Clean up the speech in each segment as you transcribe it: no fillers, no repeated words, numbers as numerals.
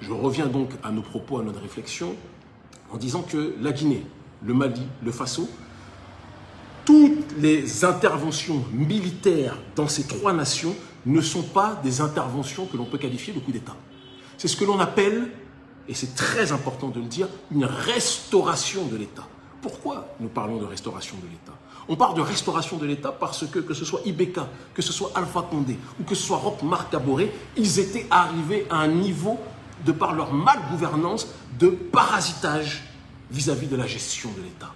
Je reviens donc à nos propos, à notre réflexion, en disant que la Guinée, le Mali, le Faso, toutes les interventions militaires dans ces trois nations ne sont pas des interventions que l'on peut qualifier de coup d'État. C'est ce que l'on appelle, et c'est très important de le dire, une restauration de l'État. Pourquoi nous parlons de restauration de l'État? On parle de restauration de l'État parce que ce soit Ibeka, que ce soit Alpha Condé ou que ce soit Roch Marc Kaboré, ils étaient arrivés à un niveau, de par leur malgouvernance, de parasitage vis-à-vis de la gestion de l'État.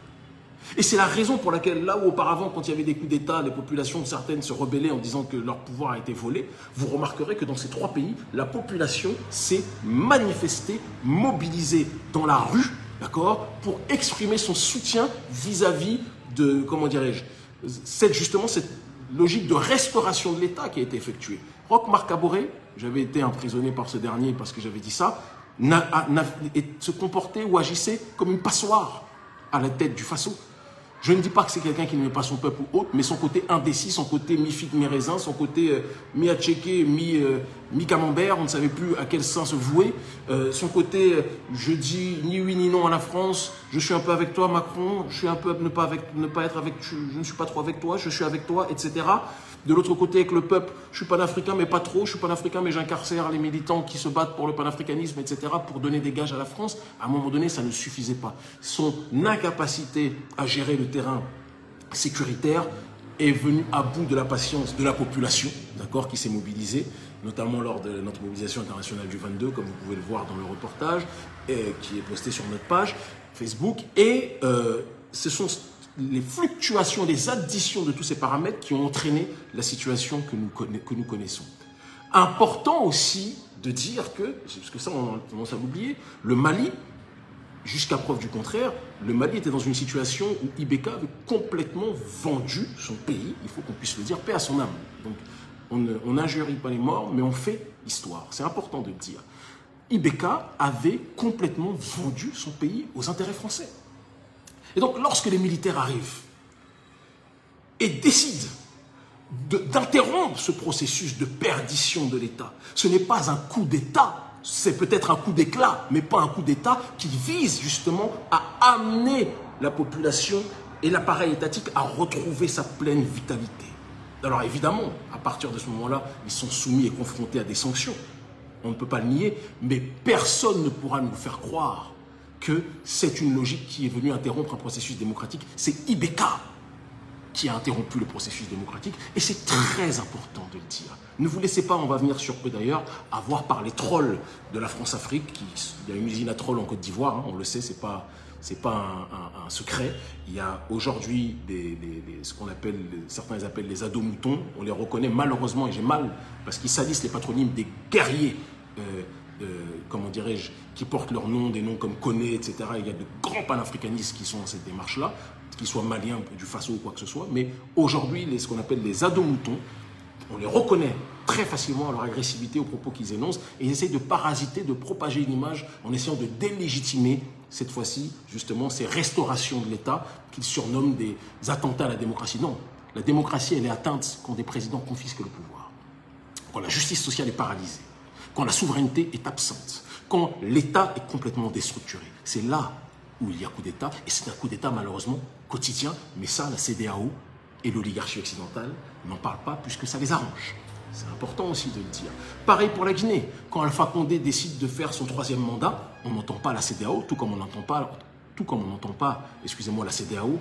Et c'est la raison pour laquelle, là où auparavant, quand il y avait des coups d'État, les populations certaines se rebellaient en disant que leur pouvoir a été volé, vous remarquerez que dans ces trois pays, la population s'est manifestée, mobilisée dans la rue, d'accord, pour exprimer son soutien vis-à-vis de, comment dirais-je, justement cette logique de restauration de l'État qui a été effectuée. Roch Marc Kaboré, j'avais été emprisonné par ce dernier parce que j'avais dit ça, se comportait ou agissait comme une passoire à la tête du Faso. Je ne dis pas que c'est quelqu'un qui n'aimait pas son peuple ou autre, mais son côté indécis, son côté mi-figue, mi-raisin, son côté mi-atchéké, mi-camembert, on ne savait plus à quel sein se vouer. Son côté, je dis ni oui ni non à la France, je suis un peu avec toi Macron, je suis un peu ne pas être avec, je ne suis pas trop avec toi, je suis avec toi, etc. De l'autre côté, avec le peuple, je suis panafricain, mais pas trop. Je suis panafricain, mais j'incarcère les militants qui se battent pour le panafricanisme, etc., pour donner des gages à la France. À un moment donné, ça ne suffisait pas. Son incapacité à gérer le terrain sécuritaire est venue à bout de la patience de la population, d'accord, qui s'est mobilisée, notamment lors de notre mobilisation internationale du 22, comme vous pouvez le voir dans le reportage, qui est posté sur notre page Facebook. Et ce sont les fluctuations, les additions de tous ces paramètres qui ont entraîné la situation que nous connaissons. Important aussi de dire que, parce que ça on a tendance à l'oublier, le Mali, jusqu'à preuve du contraire, le Mali était dans une situation où Ibeka avait complètement vendu son pays, il faut qu'on puisse le dire, paix à son âme. Donc on n'injurie pas les morts, mais on fait histoire, c'est important de le dire. Ibeka avait complètement vendu son pays aux intérêts français. Et donc, lorsque les militaires arrivent et décident d'interrompre ce processus de perdition de l'État, ce n'est pas un coup d'État, c'est peut-être un coup d'éclat, mais pas un coup d'État qui vise justement à amener la population et l'appareil étatique à retrouver sa pleine vitalité. Alors évidemment, à partir de ce moment-là, ils sont soumis et confrontés à des sanctions. On ne peut pas le nier, mais personne ne pourra nous faire croire que c'est une logique qui est venue interrompre un processus démocratique. C'est Ibeka qui a interrompu le processus démocratique et c'est très important de le dire. Ne vous laissez pas, on va venir sur peu d'ailleurs, avoir par les trolls de la France-Afrique. Il y a une usine à trolls en Côte d'Ivoire, hein, on le sait, c'est pas un secret. Il y a aujourd'hui ce qu'on appelle, certains les appellent les ados-moutons. On les reconnaît malheureusement, et j'ai mal, parce qu'ils salissent les patronymes des guerriers, comment dirais-je, qui portent leur nom, des noms comme Koné, etc. Il y a de grands panafricanistes qui sont dans cette démarche-là, qu'ils soient maliens, du Faso ou quoi que ce soit. Mais aujourd'hui, ce qu'on appelle les ados-moutons, on les reconnaît très facilement à leur agressivité aux propos qu'ils énoncent et ils essayent de parasiter, de propager une image en essayant de délégitimer, cette fois-ci, justement, ces restaurations de l'État qu'ils surnomment des attentats à la démocratie. Non, la démocratie, elle est atteinte quand des présidents confisquent le pouvoir, quand la justice sociale est paralysée, quand la souveraineté est absente, quand l'État est complètement déstructuré. C'est là où il y a coup d'État, et c'est un coup d'État malheureusement quotidien, mais ça, la CEDEAO et l'oligarchie occidentale n'en parlent pas puisque ça les arrange. C'est important aussi de le dire. Pareil pour la Guinée. Quand Alpha Condé décide de faire son 3e mandat, on n'entend pas la CEDEAO, tout comme on n'entend pas, excusez-moi, la CEDEAO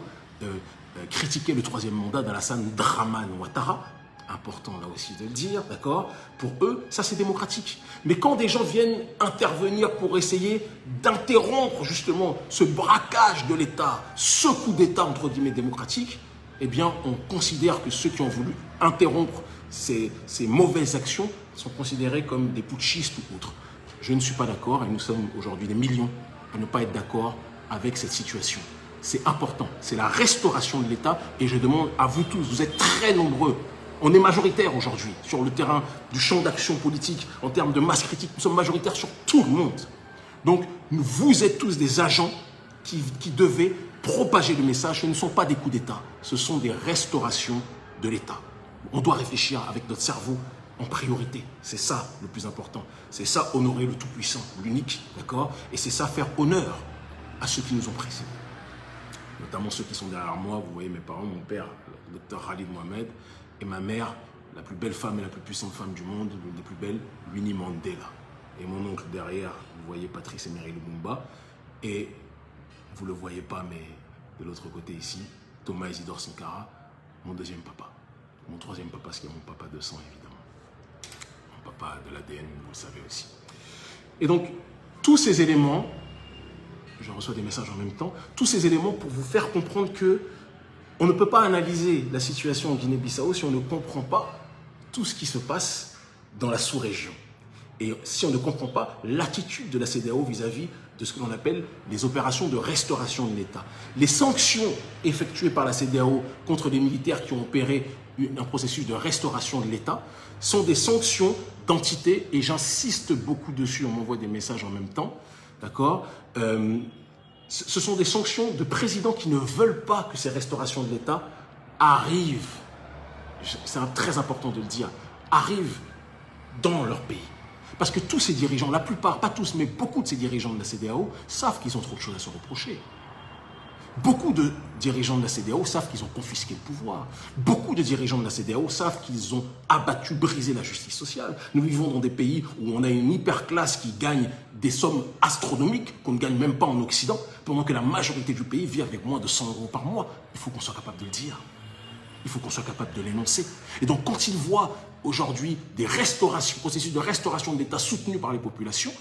critiquer le 3e mandat d'Alassane Dramane Ouattara. Important là aussi de le dire, d'accord? Pour eux, ça c'est démocratique. Mais quand des gens viennent intervenir pour essayer d'interrompre justement ce braquage de l'État, ce coup d'État entre guillemets démocratique, eh bien on considère que ceux qui ont voulu interrompre ces mauvaises actions sont considérés comme des putschistes ou autres. Je ne suis pas d'accord et nous sommes aujourd'hui des millions à ne pas être d'accord avec cette situation. C'est important, c'est la restauration de l'État et je demande à vous tous, vous êtes très nombreux. On est majoritaire aujourd'hui sur le terrain du champ d'action politique, en termes de masse critique. Nous sommes majoritaires sur tout le monde. Donc, vous êtes tous des agents qui devaient propager le message. Ce ne sont pas des coups d'État, ce sont des restaurations de l'État. On doit réfléchir avec notre cerveau en priorité. C'est ça le plus important. C'est ça honorer le Tout-Puissant, l'unique, d'accord? Et c'est ça faire honneur à ceux qui nous ont précédés. Notamment ceux qui sont derrière moi. Vous voyez mes parents, mon père, le docteur Khalid Mohamed, et ma mère, la plus belle femme et la plus puissante femme du monde, l'une des plus belles, Winnie Mandela. Et mon oncle derrière, vous voyez Patrice Emery Lumumba. Et vous ne le voyez pas, mais de l'autre côté ici, Thomas Isidore Sankara, mon deuxième papa. Mon troisième papa, c'est mon papa de sang, évidemment. Mon papa de l'ADN, vous le savez aussi. Et donc, tous ces éléments, je reçois des messages en même temps, tous ces éléments pour vous faire comprendre que on ne peut pas analyser la situation en Guinée-Bissau si on ne comprend pas tout ce qui se passe dans la sous-région. Et si on ne comprend pas l'attitude de la CEDEAO vis-à-vis de ce que l'on appelle les opérations de restauration de l'État. Les sanctions effectuées par la CEDEAO contre les militaires qui ont opéré un processus de restauration de l'État sont des sanctions d'entité, et j'insiste beaucoup dessus, on m'envoie des messages en même temps, d'accord? Ce sont des sanctions de présidents qui ne veulent pas que ces restaurations de l'État arrivent, c'est très important de le dire, arrivent dans leur pays. Parce que tous ces dirigeants, la plupart, pas tous, mais beaucoup de ces dirigeants de la CEDEAO savent qu'ils ont trop de choses à se reprocher. Beaucoup de dirigeants de la CEDEAO savent qu'ils ont confisqué le pouvoir. Beaucoup de dirigeants de la CEDEAO savent qu'ils ont abattu, brisé la justice sociale. Nous vivons dans des pays où on a une hyperclasse qui gagne des sommes astronomiques qu'on ne gagne même pas en Occident, pendant que la majorité du pays vit avec moins de 100 € par mois. Il faut qu'on soit capable de le dire. Il faut qu'on soit capable de l'énoncer. Et donc, quand ils voient aujourd'hui des processus de restauration de l'État soutenus par les populations,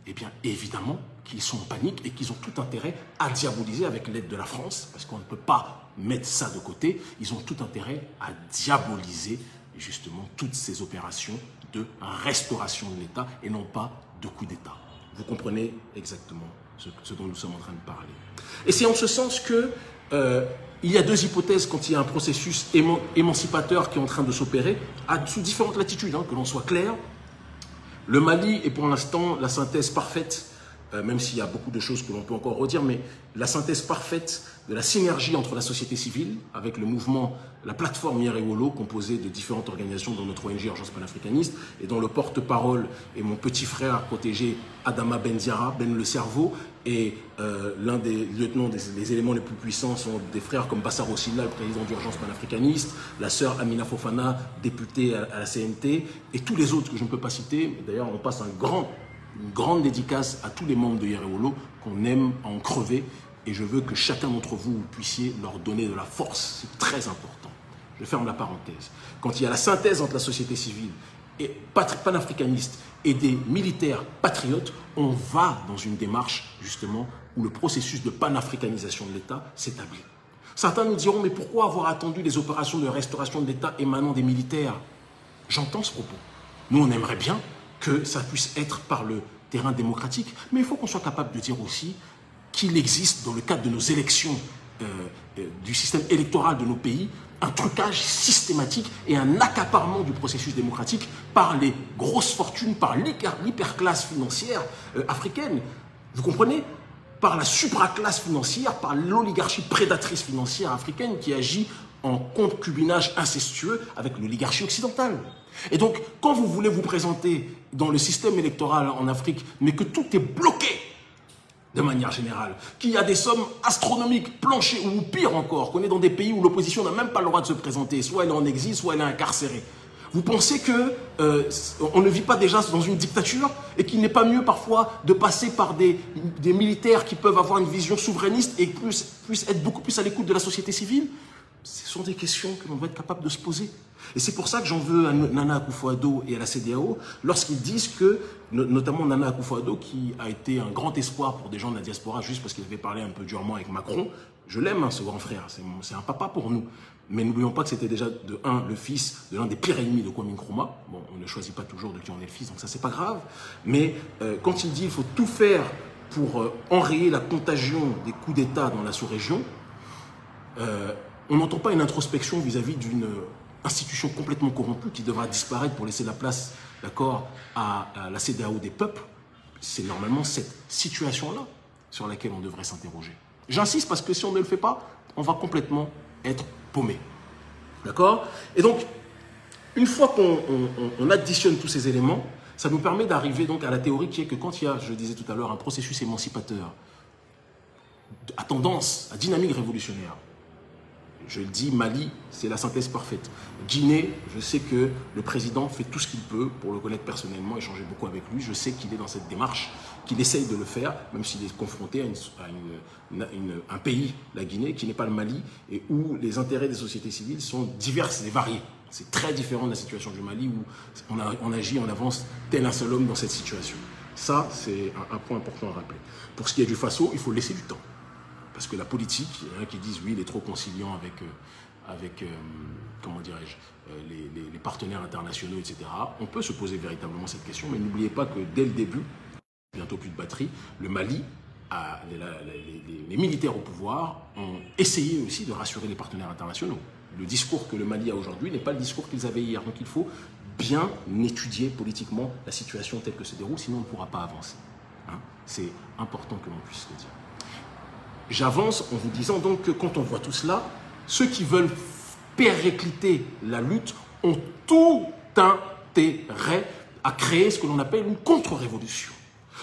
eh bien, évidemment qu'ils sont en panique et qu'ils ont tout intérêt à diaboliser avec l'aide de la France, parce qu'on ne peut pas mettre ça de côté. Ils ont tout intérêt à diaboliser, justement, toutes ces opérations de restauration de l'État et non pas de coup d'État. Vous comprenez exactement ce dont nous sommes en train de parler. Et c'est en ce sens que il y a deux hypothèses quand il y a un processus émancipateur qui est en train de s'opérer, sous différentes latitudes, que l'on soit clair. Le Mali est pour l'instant la synthèse parfaite, même s'il y a beaucoup de choses que l'on peut encore redire, mais la synthèse parfaite de la synergie entre la société civile, avec le mouvement, la plateforme Yerewolo, composée de différentes organisations, dont notre ONG Urgence panafricaniste, et dont le porte-parole est mon petit frère protégé Adama Benziara, Ben le cerveau, et l'un des lieutenants, des éléments les plus puissants sont des frères comme Bassaro Silla, le président d'Urgence panafricaniste, la sœur Amina Fofana, députée à la CNT, et tous les autres que je ne peux pas citer. D'ailleurs, on passe une grande dédicace à tous les membres de Yerewolo qu'on aime à en crever, et je veux que chacun d'entre vous puissiez leur donner de la force. C'est très important. Je ferme la parenthèse. Quand il y a la synthèse entre la société civile et panafricaniste et des militaires patriotes, on va dans une démarche justement où le processus de panafricanisation de l'État s'établit. Certains nous diront, mais pourquoi avoir attendu les opérations de restauration de l'État émanant des militaires? J'entends ce propos. Nous, on aimerait bien que ça puisse être par le terrain démocratique, mais il faut qu'on soit capable de dire aussi qu'il existe dans le cadre de nos élections, du système électoral de nos pays, un trucage systématique et un accaparement du processus démocratique par les grosses fortunes, par l'hyperclasse financière africaine. Vous comprenez? Par la supraclasse financière, par l'oligarchie prédatrice financière africaine qui agit en concubinage incestueux avec l'oligarchie occidentale. Et donc, quand vous voulez vous présenter dans le système électoral en Afrique, mais que tout est bloqué de manière générale, qu'il y a des sommes astronomiques, planchées, ou pire encore, qu'on est dans des pays où l'opposition n'a même pas le droit de se présenter, soit elle est en exil, soit elle est incarcérée. Vous pensez que on ne vit pas déjà dans une dictature et qu'il n'est pas mieux parfois de passer par des militaires qui peuvent avoir une vision souverainiste et puissent être beaucoup plus à l'écoute de la société civile? Ce sont des questions que l'on doit être capable de se poser. Et c'est pour ça que j'en veux à Nana Akufo-Addo et à la CEDEAO lorsqu'ils disent que, notamment Nana Akufo-Addo, qui a été un grand espoir pour des gens de la diaspora juste parce qu'il avait parlé un peu durement avec Macron. Je l'aime, ce grand frère, c'est un papa pour nous. Mais n'oublions pas que c'était déjà, de un, le fils de l'un des pires ennemis de Kwame Nkrumah. Bon, on ne choisit pas toujours de qui on est le fils, donc ça, c'est pas grave. Mais quand il dit qu'il faut tout faire pour enrayer la contagion des coups d'État dans la sous-région, on n'entend pas une introspection vis-à-vis d'une institution complètement corrompue qui devra disparaître pour laisser la place, d'accord, à la CEDEAO des peuples. C'est normalement cette situation-là sur laquelle on devrait s'interroger. J'insiste parce que si on ne le fait pas, on va complètement être paumé. D'accord? Et donc, Une fois qu'on additionne tous ces éléments, ça nous permet d'arriver donc à la théorie qui est que quand il y a, je disais tout à l'heure, un processus émancipateur à tendance, à dynamique révolutionnaire, je le dis, Mali, c'est la synthèse parfaite. Guinée, je sais que le président fait tout ce qu'il peut, pour le connaître personnellement, échanger beaucoup avec lui. Je sais qu'il est dans cette démarche, qu'il essaye de le faire, même s'il est confronté à un pays, la Guinée, qui n'est pas le Mali, et où les intérêts des sociétés civiles sont divers et variés. C'est très différent de la situation du Mali, où on agit, on avance tel un seul homme dans cette situation. Ça, c'est un point important à rappeler. Pour ce qui est du Faso, il faut laisser du temps. Parce que la politique, il y en a qui disent oui, il est trop conciliant avec comment dirais-je, les partenaires internationaux, etc. On peut se poser véritablement cette question, mais n'oubliez pas que dès le début, bientôt plus de batterie, le Mali, les militaires au pouvoir ont essayé aussi de rassurer les partenaires internationaux. Le discours que le Mali a aujourd'hui n'est pas le discours qu'ils avaient hier. Donc il faut bien étudier politiquement la situation telle que se déroule, sinon on ne pourra pas avancer. Hein, c'est important que l'on puisse le dire. J'avance en vous disant donc que quand on voit tout cela, ceux qui veulent péricliter la lutte ont tout intérêt à créer ce que l'on appelle une contre-révolution.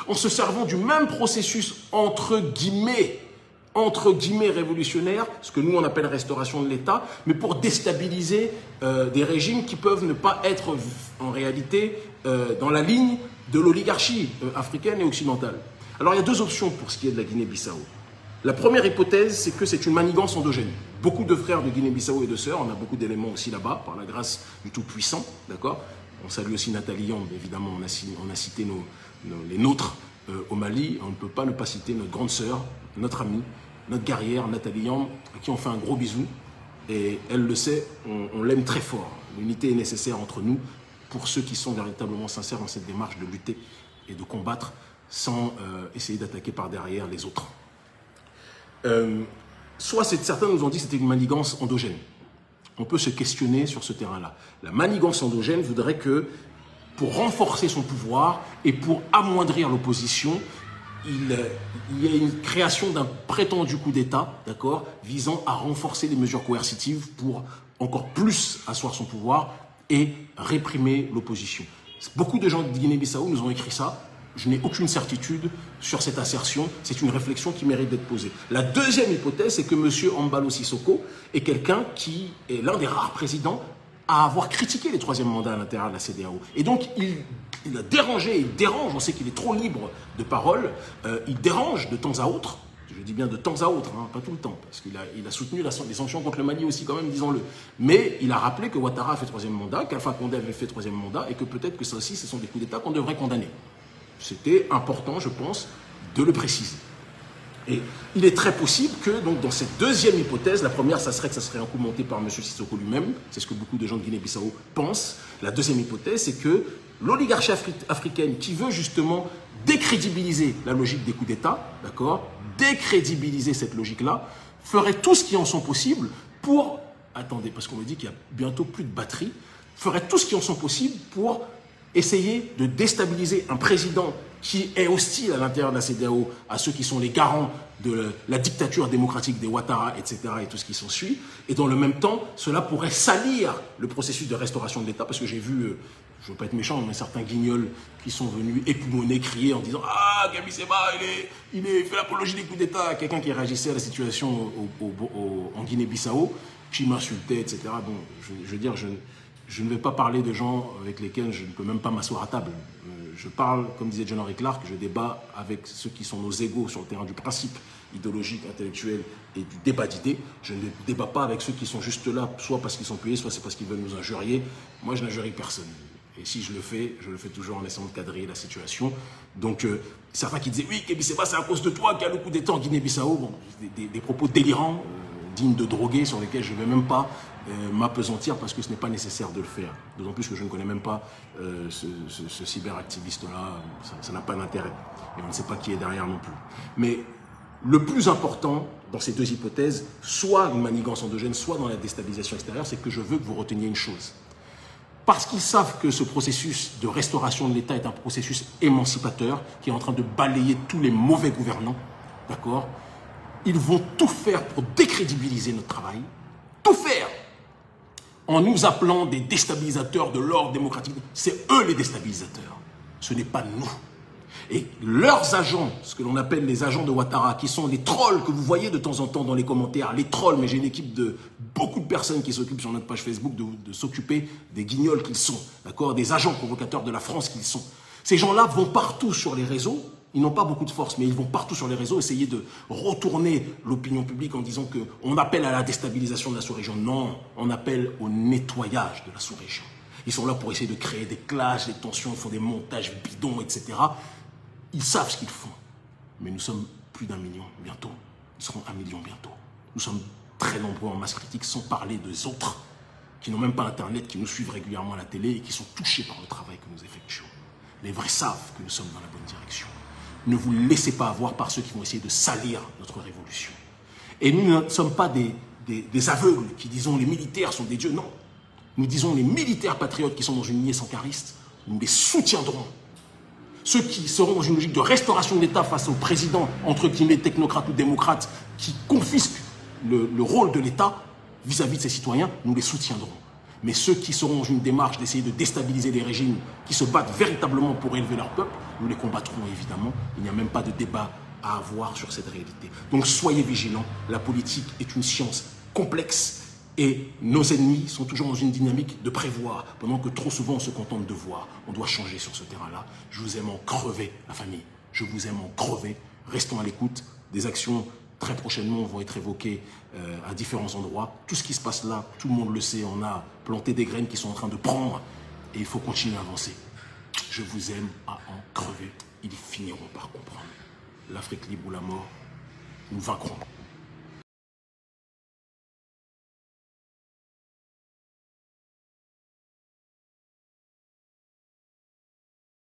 En se servant du même processus entre guillemets révolutionnaire, ce que nous on appelle restauration de l'État, mais pour déstabiliser des régimes qui peuvent ne pas être en réalité dans la ligne de l'oligarchie africaine et occidentale. Alors il y a deux options pour ce qui est de la Guinée-Bissau. La première hypothèse, c'est que c'est une manigance endogène. Beaucoup de frères de Guinée-Bissau et de sœurs, on a beaucoup d'éléments aussi là-bas, par la grâce du Tout-Puissant, d'accord. On salue aussi Nathalie Yamb, évidemment, on a cité les nôtres au Mali, on ne peut pas ne pas citer notre grande sœur, notre amie, notre guerrière, Nathalie Yamb, à qui on fait un gros bisou, et elle le sait, on l'aime très fort. L'unité est nécessaire entre nous, pour ceux qui sont véritablement sincères dans cette démarche de lutter et de combattre, sans essayer d'attaquer par derrière les autres. Soit certains nous ont dit que c'était une manigance endogène. On peut se questionner sur ce terrain-là. La manigance endogène voudrait que, pour renforcer son pouvoir et pour amoindrir l'opposition, il y a une création d'un prétendu coup d'État, d'accord, visant à renforcer les mesures coercitives pour encore plus asseoir son pouvoir et réprimer l'opposition. Beaucoup de gens de Guinée-Bissau nous ont écrit ça. Je n'ai aucune certitude sur cette assertion. C'est une réflexion qui mérite d'être posée. La deuxième hypothèse, c'est que M. Embalo Sissoko est quelqu'un qui est l'un des rares présidents à avoir critiqué les troisièmes mandats à l'intérieur de la CEDEAO. Et donc, il a dérangé, il dérange, on sait qu'il est trop libre de parole, il dérange de temps à autre, je dis bien de temps à autre, hein, pas tout le temps, parce qu'il a soutenu les sanctions contre le Mali aussi quand même, disons-le. Mais il a rappelé que Ouattara a fait troisième mandat, qu'Alpha Condé avait fait troisième mandat, et que peut-être que ça aussi, ce sont des coups d'État qu'on devrait condamner. C'était important, je pense, de le préciser. Et il est très possible que, donc, dans cette deuxième hypothèse, la première, ça serait que ça serait un coup monté par M. Sissoko lui-même, c'est ce que beaucoup de gens de Guinée-Bissau pensent. La deuxième hypothèse, c'est que l'oligarchie africaine qui veut justement décrédibiliser la logique des coups d'État, d'accord, décrédibiliser cette logique-là, ferait tout ce qui en sont possible pour, attendez, parce qu'on me dit qu'il y a bientôt plus de batterie, ferait tout ce qui en sont possible pour essayer de déstabiliser un président qui est hostile à l'intérieur de la CEDEAO, à ceux qui sont les garants de la dictature démocratique des Ouattara, etc., et tout ce qui s'ensuit. Et dans le même temps, cela pourrait salir le processus de restauration de l'État, parce que j'ai vu, je ne veux pas être méchant, mais certains guignols qui sont venus époumoner, crier en disant « Ah, Gabi Seba, il fait l'apologie des coups d'État », quelqu'un qui réagissait à la situation en Guinée-Bissau, qui m'insultait, etc. Bon, je veux dire, je ne vais pas parler de gens avec lesquels je ne peux même pas m'asseoir à table. Je parle, comme disait John Henry Clark, je débat avec ceux qui sont nos égaux sur le terrain du principe idéologique, intellectuel et du débat d'idées. Je ne débat pas avec ceux qui sont juste là, soit parce qu'ils sont payés, soit c'est parce qu'ils veulent nous injurier. Moi, je n'injurie personne. Et si je le fais toujours en essayant de cadrer la situation. Donc, certains qui disaient « Oui, Gabi Seba, c'est à cause de toi qu'il y a le coup d'État en Guinée-Bissau. » Bon, des propos délirants, dignes de drogués, sur lesquels je ne vais même pas m'apesantir parce que ce n'est pas nécessaire de le faire. D'autant plus que je ne connais même pas ce cyberactiviste-là, ça n'a pas d'intérêt. Et on ne sait pas qui est derrière non plus. Mais le plus important dans ces deux hypothèses, soit une manigance endogène, soit dans la déstabilisation extérieure, c'est que je veux que vous reteniez une chose. Parce qu'ils savent que ce processus de restauration de l'État est un processus émancipateur qui est en train de balayer tous les mauvais gouvernants, d'accord? Ils vont tout faire pour décrédibiliser notre travail, tout faire, en nous appelant des déstabilisateurs de l'ordre démocratique. C'est eux les déstabilisateurs, ce n'est pas nous. Et leurs agents, ce que l'on appelle les agents de Ouattara, qui sont les trolls que vous voyez de temps en temps dans les commentaires, les trolls, mais j'ai une équipe de beaucoup de personnes qui s'occupent sur notre page Facebook de s'occuper des guignols qu'ils sont, d'accord, des agents provocateurs de la France qu'ils sont. Ces gens-là vont partout sur les réseaux, ils n'ont pas beaucoup de force, mais ils vont partout sur les réseaux essayer de retourner l'opinion publique en disant qu'on appelle à la déstabilisation de la sous-région. Non, on appelle au nettoyage de la sous-région. Ils sont là pour essayer de créer des clashs, des tensions, ils font des montages bidons, etc. Ils savent ce qu'ils font. Mais nous sommes plus d'1 million bientôt. Nous serons 1 million bientôt. Nous sommes très nombreux en masse critique, sans parler des autres qui n'ont même pas Internet, qui nous suivent régulièrement à la télé et qui sont touchés par le travail que nous effectuons. Les vrais savent que nous sommes dans la bonne direction. Ne vous laissez pas avoir par ceux qui vont essayer de salir notre révolution. Et nous ne sommes pas des aveugles qui disons les militaires sont des dieux. Non. Nous disons les militaires patriotes qui sont dans une lignée sankariste, nous les soutiendrons. Ceux qui seront dans une logique de restauration de l'État face au président, entre guillemets, technocrate ou démocrate, qui confisque le rôle de l'État vis-à-vis de ses citoyens, nous les soutiendrons. Mais ceux qui seront dans une démarche d'essayer de déstabiliser les régimes, qui se battent véritablement pour élever leur peuple, nous les combattrons évidemment. Il n'y a même pas de débat à avoir sur cette réalité. Donc soyez vigilants, la politique est une science complexe et nos ennemis sont toujours dans une dynamique de prévoir, pendant que trop souvent on se contente de voir. On doit changer sur ce terrain-là. Je vous aime en crever, la famille. Je vous aime en crever. Restons à l'écoute. Des actions très prochainement vont être évoquées à différents endroits. Tout ce qui se passe là, tout le monde le sait. On a planté des graines qui sont en train de prendre et il faut continuer à avancer. Je vous aime à en crever. Ils finiront par comprendre. L'Afrique libre ou la mort, nous vaincrons.